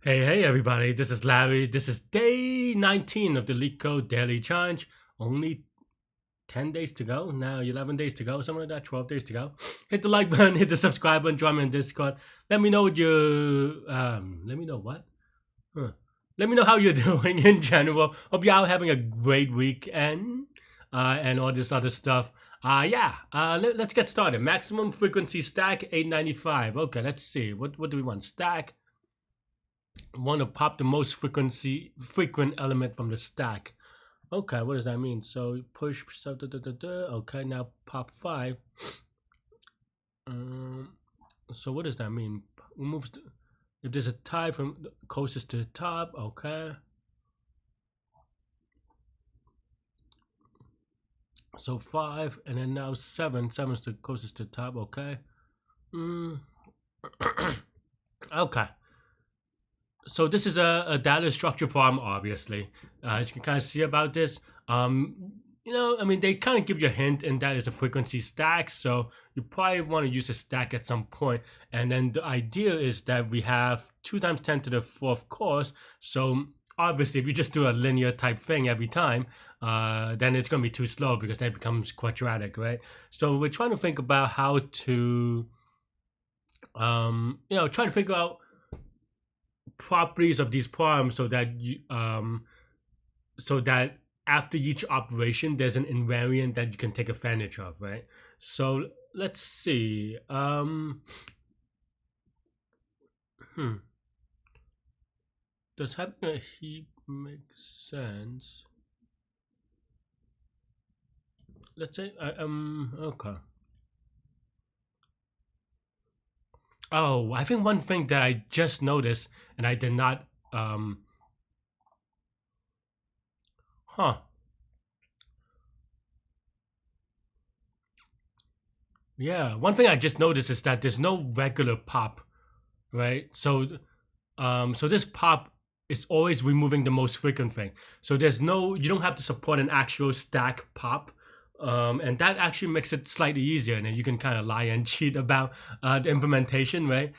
Hey, everybody, this is Larry. This is day 19 of the Leetcode Daily Challenge. Only 10 days to go. Now 11 days to go, something like that, 12 days to go. Hit the like button, hit the subscribe button, join me in Discord. Let me know what you, let me know what? Huh. Let me know how you're doing in general. Hope you're all having a great weekend and all this other stuff. Let's get started. Maximum frequency stack 895. Okay, let's see. What do we want? Stack. Want to pop the most frequent element from the stack. Okay, what does that mean? So push so okay, now pop 5. Um, so what does that mean? Moves if there's a tie from the closest to the top. Okay, so 5 and then now 7. 7 is the closest to the top. Okay. Mm. Okay. So this is a data structure problem, obviously. As you can kind of see about this, they kind of give you a hint, and that is a frequency stack. So you probably want to use a stack at some point. And then the idea is that we have 2 times 10 to the 4th course. So obviously, if you just do a linear type thing every time, then it's going to be too slow because that becomes quadratic, right? So we're trying to think about how to, try to figure out properties of these problems so that after each operation there's an invariant that you can take advantage of, right? So let's see. Does having a heap make sense? Let's say okay. Oh, I think one thing that I just noticed and I did not huh. Yeah, one thing I just noticed is that there's no regular pop, right? So this pop is always removing the most frequent thing. So you don't have to support an actual stack pop. And that actually makes it slightly easier, and then you can kind of lie and cheat about the implementation, right?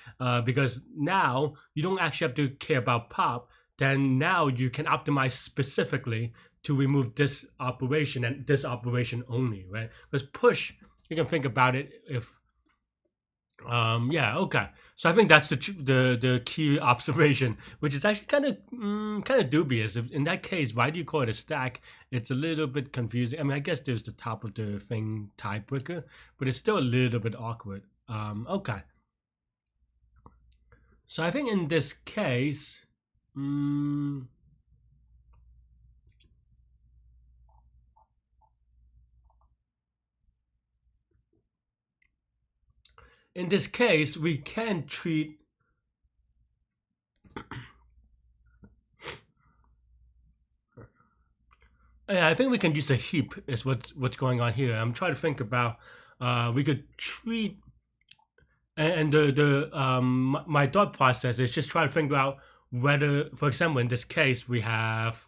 Because now you don't actually have to care about pop. Then now you can optimize specifically to remove this operation and this operation only, right? Because push, you can think about it if okay. So I think that's the key observation, which is actually kind of dubious. In that case, why do you call it a stack? It's a little bit confusing. I mean, I guess there's the top of the thing tiebreaker, but it's still a little bit awkward. Okay. So I think in this case, we can treat yeah, I think we can use a heap is what's going on here. I'm trying to think about we could treat and my thought process is just trying to figure out whether, for example, in this case we have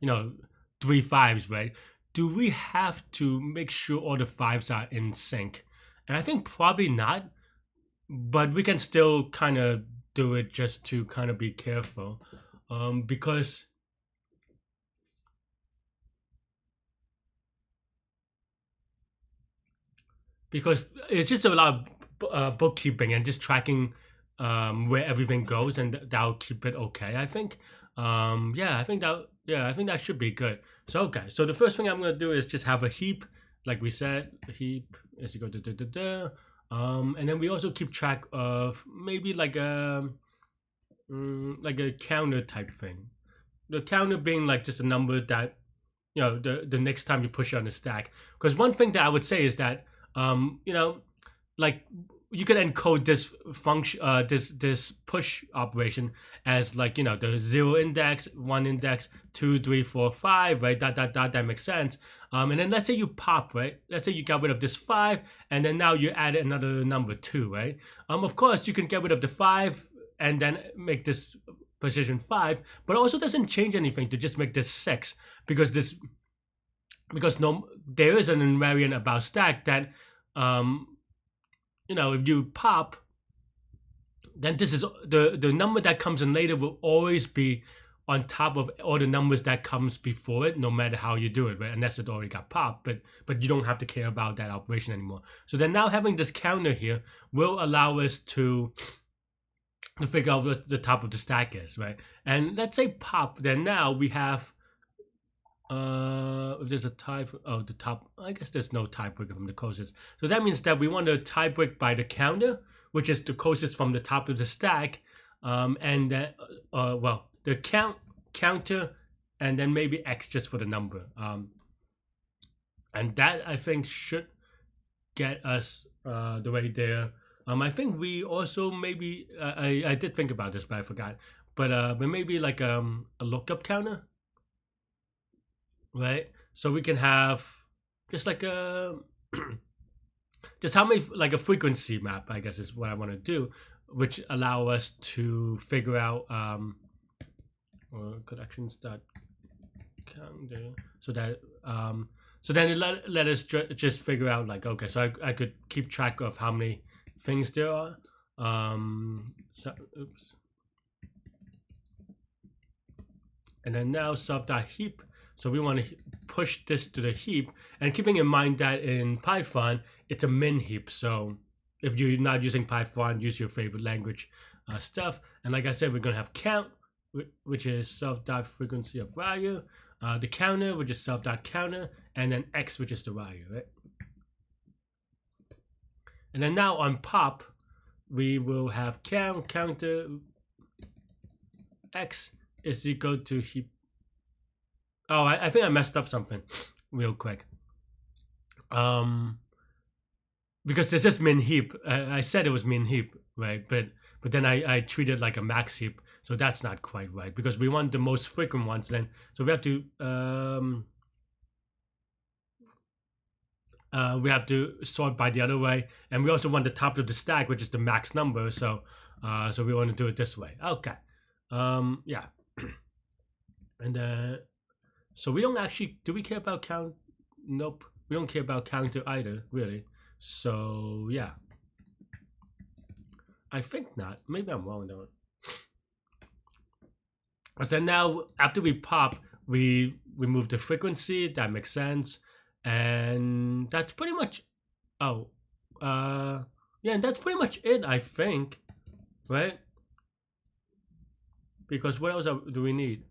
you know 3 5s, right? Do we have to make sure all the 5s are in sync? And I think probably not, but we can still kind of do it just to kind of be careful, because it's just a lot of bookkeeping and just tracking where everything goes, and that'll keep it okay. I think. I think that should be good. So okay, so the first thing I'm gonna do is just have a heap, like we said, a heap as you go and then we also keep track of maybe like a counter type thing. The counter being like just a number that the next time you push it on the stack. Because one thing that I would say is that like you could encode this function, this push operation as like the 0 index, 1 index, 2, 3, 4, 5, right? That makes sense. And then let's say you pop, right? Let's say you got rid of this 5, and then now you add another number 2, right? Of course you can get rid of the 5 and then make this position 5, but also doesn't change anything to just make this 6 because there is an invariant about stack that if you pop, then this is the number that comes in later will always be on top of all the numbers that comes before it, no matter how you do it, right? Unless it already got popped, but you don't have to care about that operation anymore. So then now having this counter here will allow us to figure out what the top of the stack is, right? And let's say pop, then now we have if there's a tie, the top, I guess there's no tiebreaker from the closest. So that means that we want to tiebreak by the counter, which is the closest from the top of the stack, and then, well, the counter, and then maybe X just for the number. And that I think should get us the way there. I think we also maybe, I did think about this, but I forgot. But maybe like a lookup counter, right? So we can have just like a just how many, like a frequency map, I guess is what I want to do, which allow us to figure out collections dot counter, so that so then it let us just figure out, like, okay, so I could keep track of how many things there are. So, oops. And then now sub.heap. So we want to push this to the heap, and keeping in mind that in Python it's a min heap. So if you're not using Python, use your favorite language stuff. And like I said, we're gonna have count, which is self.frequency of value, the counter, which is self.counter, and then X, which is the value, right? And then now on pop, we will have counter X is equal to heap. Oh, I think I messed up something real quick. Because this is min heap. I said it was min heap, right? But then I treated it like a max heap, so that's not quite right, because we want the most frequent ones then. So we have to sort by the other way, and we also want the top of the stack, which is the max number. So we want to do it this way. Okay. Yeah. And so we don't actually, do we care about count? Nope, we don't care about counter either, really. So yeah, I think not. Maybe I'm wrong though. But then now, after we pop, we move the frequency. That makes sense, and that's pretty much. Oh, yeah, and that's pretty much it, I think, right? Because what else do we need?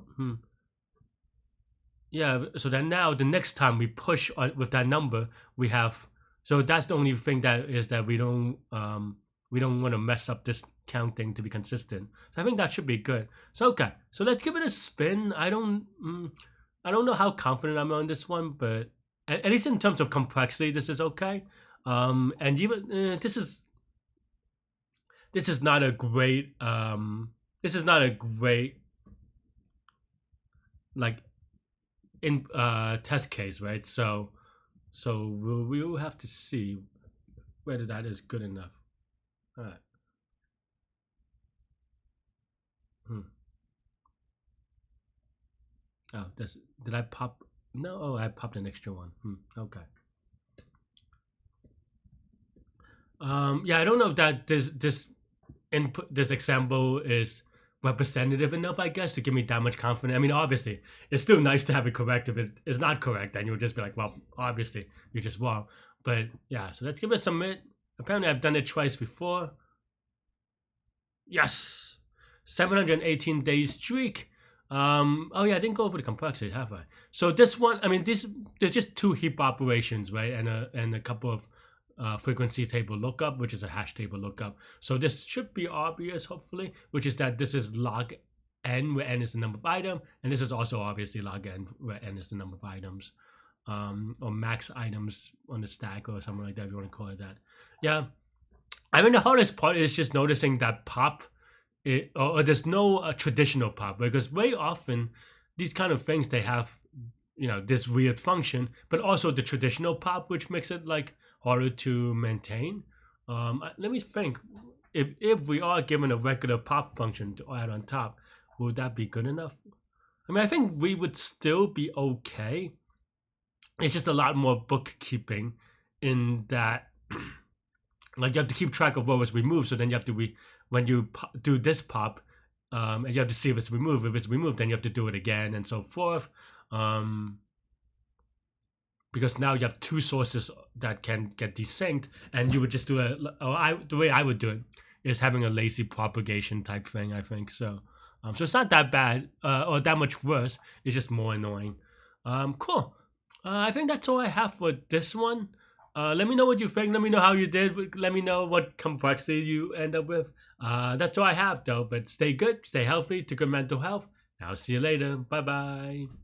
Yeah, so then now the next time we push on with that number, we have, so that's the only thing that is that we don't want to mess up this counting to be consistent. So I think that should be good. So okay, so let's give it a spin. I don't know how confident I'm on this one, but at least in terms of complexity, this is okay. And even this is not a great like in test case, right? So we'll have to see whether that is good enough. All right. Oh, did I pop? No, oh, I popped an extra one. Okay. Yeah, I don't know if that this example is representative enough, I guess, to give me that much confidence. I mean, obviously, it's still nice to have it correct. If it is not correct, then you'll just be like, well, obviously, you're just wrong. But yeah, so let's give it a submit. Apparently, I've done it twice before. Yes, 718 days streak. Oh yeah, I didn't go over the complexity, have I? So this one, I mean, there's just two heap operations, right, and a couple of frequency table lookup, which is a hash table lookup. So this should be obvious, hopefully, which is that this is log n, where n is the number of item, and this is also obviously log n, where n is the number of items, or max items on the stack, or something like that, if you want to call it that. Yeah, I mean, the hardest part is just noticing that pop, or there's no traditional pop, because very often these kind of things, they have, this weird function, but also the traditional pop, which makes it like harder to maintain. Let me think. If we are given a regular pop function to add on top, would that be good enough? I mean, I think we would still be okay. It's just a lot more bookkeeping in that like you have to keep track of what was removed. So then you have to when you do this pop, and you have to see if it's removed. If it's removed, then you have to do it again and so forth. Because now you have two sources that can get desynced, and you would just do the way I would do it is having a lazy propagation type thing, I think. So so it's not that bad or that much worse. It's just more annoying. Cool. I think that's all I have for this one. Let me know what you think. Let me know how you did. Let me know what complexity you end up with. That's all I have though. But stay good, stay healthy, to good mental health. I'll see you later. Bye bye.